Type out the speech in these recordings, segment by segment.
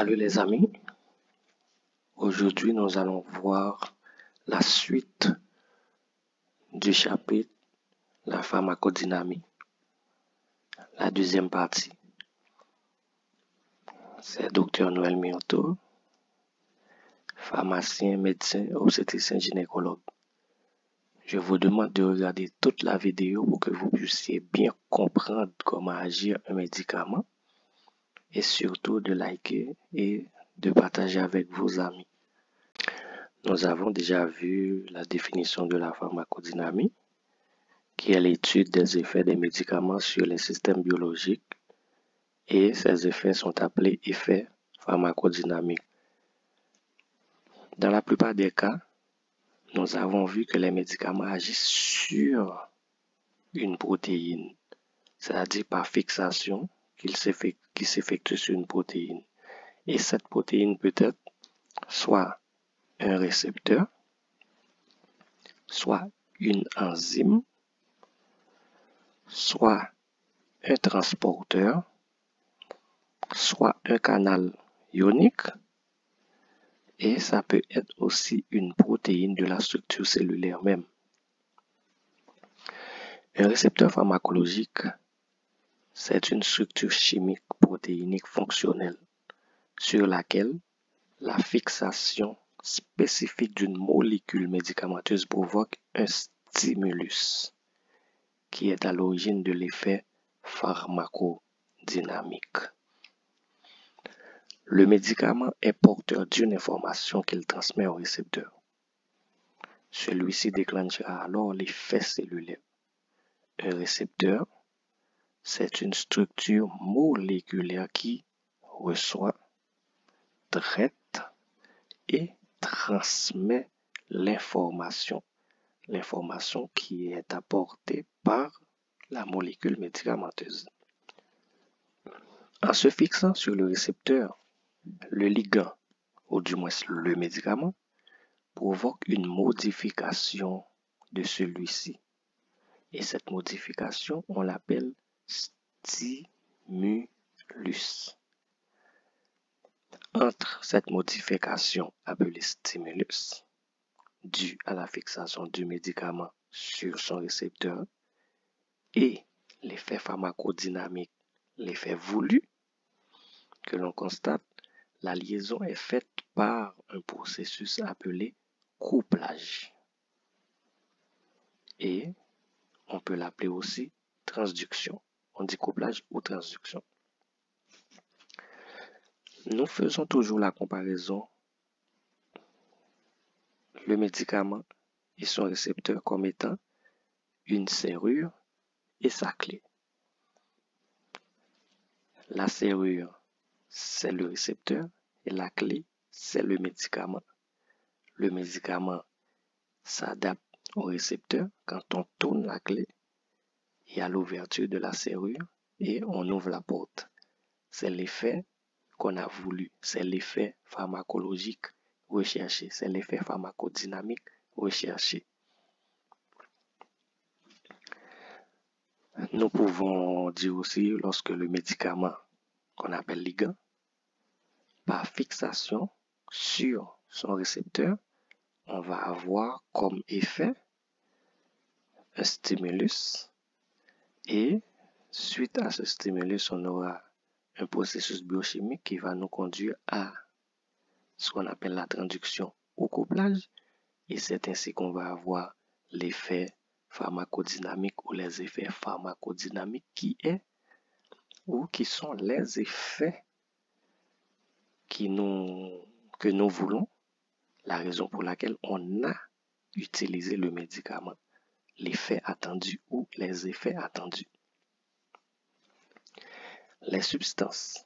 Salut les amis, aujourd'hui nous allons voir la suite du chapitre la pharmacodynamie, la deuxième partie. C'est Dr Noël Mioto, pharmacien, médecin, obstétricien, gynécologue. Je vous demande de regarder toute la vidéo pour que vous puissiez bien comprendre comment agir un médicament et surtout de liker et de partager avec vos amis. Nous avons déjà vu la définition de la pharmacodynamie, qui est l'étude des effets des médicaments sur les systèmes biologiques, et ces effets sont appelés effets pharmacodynamiques. Dans la plupart des cas, nous avons vu que les médicaments agissent sur une protéine, c'est-à-dire par fixation qui s'effectue sur une protéine. Et cette protéine peut être soit un récepteur, soit une enzyme, soit un transporteur, soit un canal ionique, et ça peut être aussi une protéine de la structure cellulaire même. Un récepteur pharmacologique, c'est une structure chimique protéinique fonctionnelle sur laquelle la fixation spécifique d'une molécule médicamenteuse provoque un stimulus qui est à l'origine de l'effet pharmacodynamique. Le médicament est porteur d'une information qu'il transmet au récepteur. Celui-ci déclenchera alors l'effet cellulaire. Un récepteur, c'est une structure moléculaire qui reçoit, traite et transmet l'information qui est apportée par la molécule médicamenteuse. En se fixant sur le récepteur, le ligand, ou du moins le médicament, provoque une modification de celui-ci. Et cette modification, on l'appelle stimulus. Entre cette modification appelée stimulus, due à la fixation du médicament sur son récepteur, et l'effet pharmacodynamique, l'effet voulu, que l'on constate, la liaison est faite par un processus appelé couplage. Et on peut l'appeler aussi transduction. On dit couplage ou transduction. Nous faisons toujours la comparaison, le médicament et son récepteur comme étant une serrure et sa clé. La serrure, c'est le récepteur et la clé, c'est le médicament. Le médicament s'adapte au récepteur quand on tourne la clé et à l'ouverture de la serrure et on ouvre la porte. C'est l'effet qu'on a voulu, c'est l'effet pharmacologique recherché, c'est l'effet pharmacodynamique recherché. Nous pouvons dire aussi lorsque le médicament qu'on appelle ligand, par fixation sur son récepteur, on va avoir comme effet un stimulus et suite à ce stimulus, on aura un processus biochimique qui va nous conduire à ce qu'on appelle la transduction ou couplage, et c'est ainsi qu'on va avoir l'effet pharmacodynamique ou les effets pharmacodynamiques qui sont les effets que nous voulons, la raison pour laquelle on a utilisé le médicament, l'effet attendu ou les effets attendus. Les substances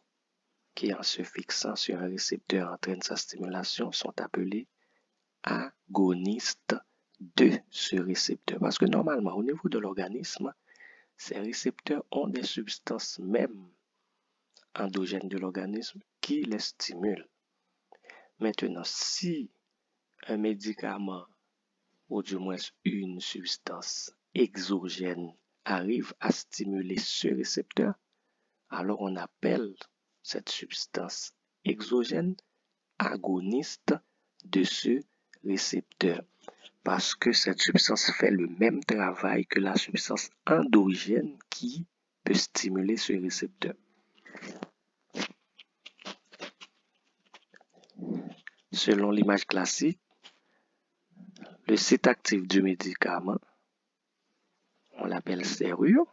qui, en se fixant sur un récepteur, entraînent sa stimulation sont appelées agonistes de ce récepteur. Parce que normalement, au niveau de l'organisme, ces récepteurs ont des substances même endogènes de l'organisme qui les stimulent. Maintenant, si un médicament, ou du moins une substance exogène, arrive à stimuler ce récepteur, alors on appelle cette substance exogène agoniste de ce récepteur. Parce que cette substance fait le même travail que la substance endogène qui peut stimuler ce récepteur. Selon l'image classique, le site actif du médicament, on l'appelle serrure,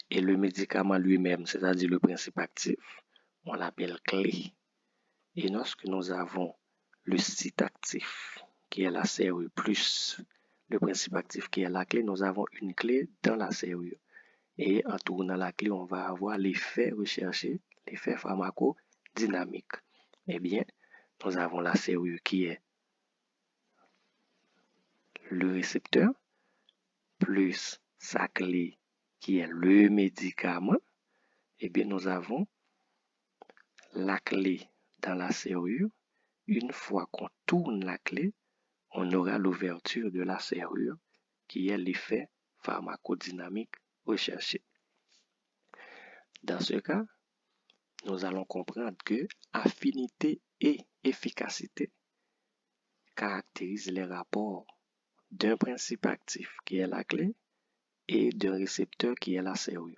et le médicament lui-même, c'est-à-dire le principe actif, on l'appelle clé. Et lorsque nous avons le site actif, qui est la serrure, plus le principe actif qui est la clé, nous avons une clé dans la serrure. Et en tournant la clé, on va avoir l'effet recherché, l'effet pharmacodynamique. Eh bien, nous avons la serrure qui est le récepteur, plus sa clé qui est le médicament. Eh bien, nous avons la clé dans la serrure. Une fois qu'on tourne la clé, on aura l'ouverture de la serrure qui est l'effet pharmacodynamique recherché. Dans ce cas, nous allons comprendre que affinité et efficacité caractérisent les rapports d'un principe actif qui est la clé et d'un récepteur qui est la serrure.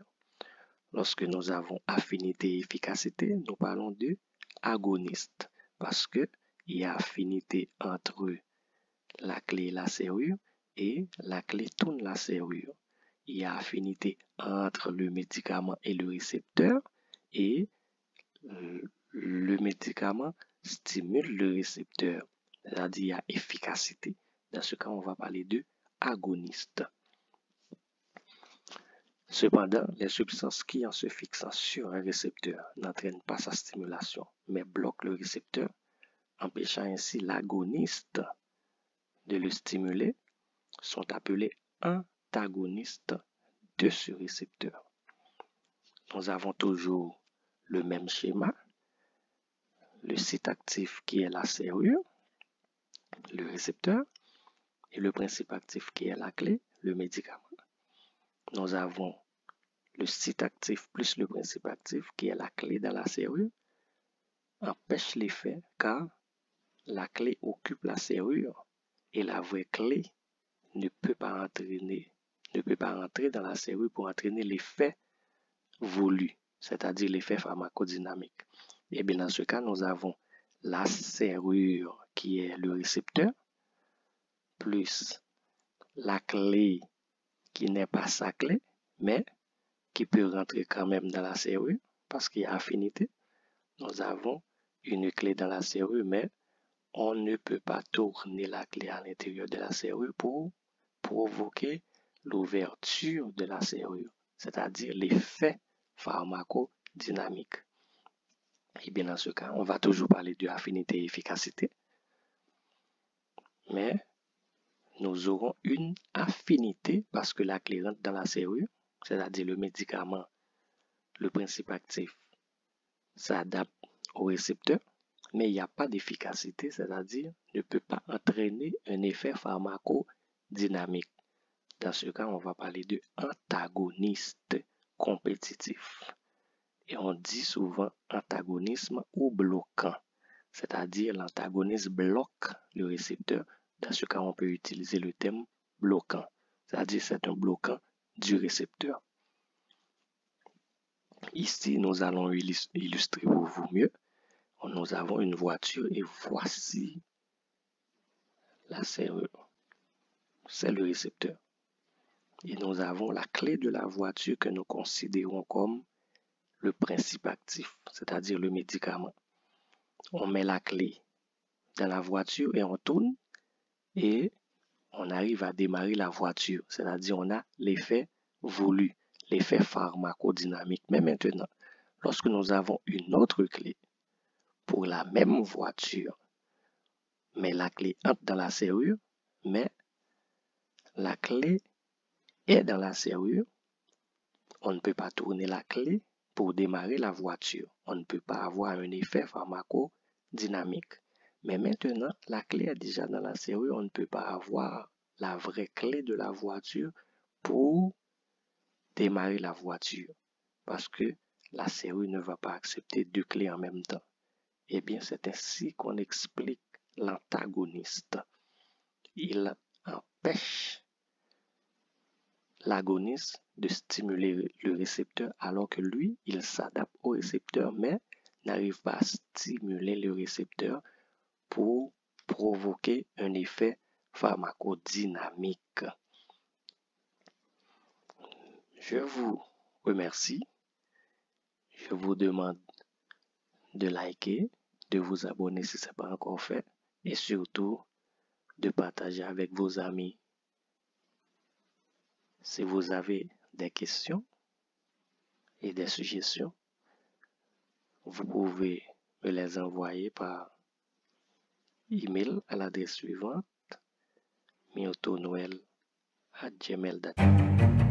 Lorsque nous avons affinité et efficacité, nous parlons de agoniste parce qu'il y a affinité entre la clé et la serrure et la clé tourne la serrure. Il y a affinité entre le médicament et le récepteur et le médicament stimule le récepteur. C'est-à-dire il y a efficacité. Dans ce cas, on va parler de agoniste. Cependant, les substances qui, en se fixant sur un récepteur, n'entraînent pas sa stimulation, mais bloquent le récepteur, empêchant ainsi l'agoniste de le stimuler, sont appelées antagonistes de ce récepteur. Nous avons toujours le même schéma, le site actif qui est la serrure, le récepteur, et le principe actif qui est la clé, le médicament. Nous avons le site actif plus le principe actif qui est la clé dans la serrure, empêche l'effet car la clé occupe la serrure et la vraie clé ne peut pas entrer dans la serrure pour entraîner l'effet voulu, c'est-à-dire l'effet pharmacodynamique. Et bien dans ce cas, nous avons la serrure qui est le récepteur, plus la clé qui n'est pas sa clé, mais qui peut rentrer quand même dans la serrure parce qu'il y a affinité. Nous avons une clé dans la serrure, mais on ne peut pas tourner la clé à l'intérieur de la serrure pour provoquer l'ouverture de la serrure, c'est-à-dire l'effet pharmacodynamique. Et bien dans ce cas, on va toujours parler de affinité et efficacité, mais nous aurons une affinité parce que la clé rentre dans la serrure, c'est-à-dire le médicament, le principe actif s'adapte au récepteur, mais il n'y a pas d'efficacité, c'est-à-dire ne peut pas entraîner un effet pharmacodynamique. Dans ce cas, on va parler de antagoniste compétitif. Et on dit souvent antagonisme ou bloquant, c'est-à-dire l'antagoniste bloque le récepteur. Dans ce cas, on peut utiliser le terme bloquant, c'est-à-dire c'est un bloquant du récepteur. Ici, nous allons illustrer pour vous mieux. Nous avons une voiture et voici la serrure. C'est le récepteur. Et nous avons la clé de la voiture que nous considérons comme le principe actif, c'est-à-dire le médicament. On met la clé dans la voiture et on tourne et on arrive à démarrer la voiture, c'est-à-dire on a l'effet voulu, l'effet pharmacodynamique. Mais maintenant, lorsque nous avons une autre clé pour la même voiture, mais la clé entre dans la serrure, mais la clé est dans la serrure, on ne peut pas tourner la clé pour démarrer la voiture. On ne peut pas avoir un effet pharmacodynamique. Mais maintenant, la clé est déjà dans la serrure, on ne peut pas avoir la vraie clé de la voiture pour démarrer la voiture. Parce que la serrure ne va pas accepter deux clés en même temps. Eh bien, c'est ainsi qu'on explique l'antagoniste. Il empêche l'agoniste de stimuler le récepteur alors que lui, il s'adapte au récepteur mais n'arrive pas à stimuler le récepteur pour provoquer un effet pharmacodynamique. Je vous remercie. Je vous demande de liker, de vous abonner si ce n'est pas encore fait et surtout de partager avec vos amis. Si vous avez des questions et des suggestions, vous pouvez me les envoyer par email à l'adresse suivante myotonoel@gmail.com.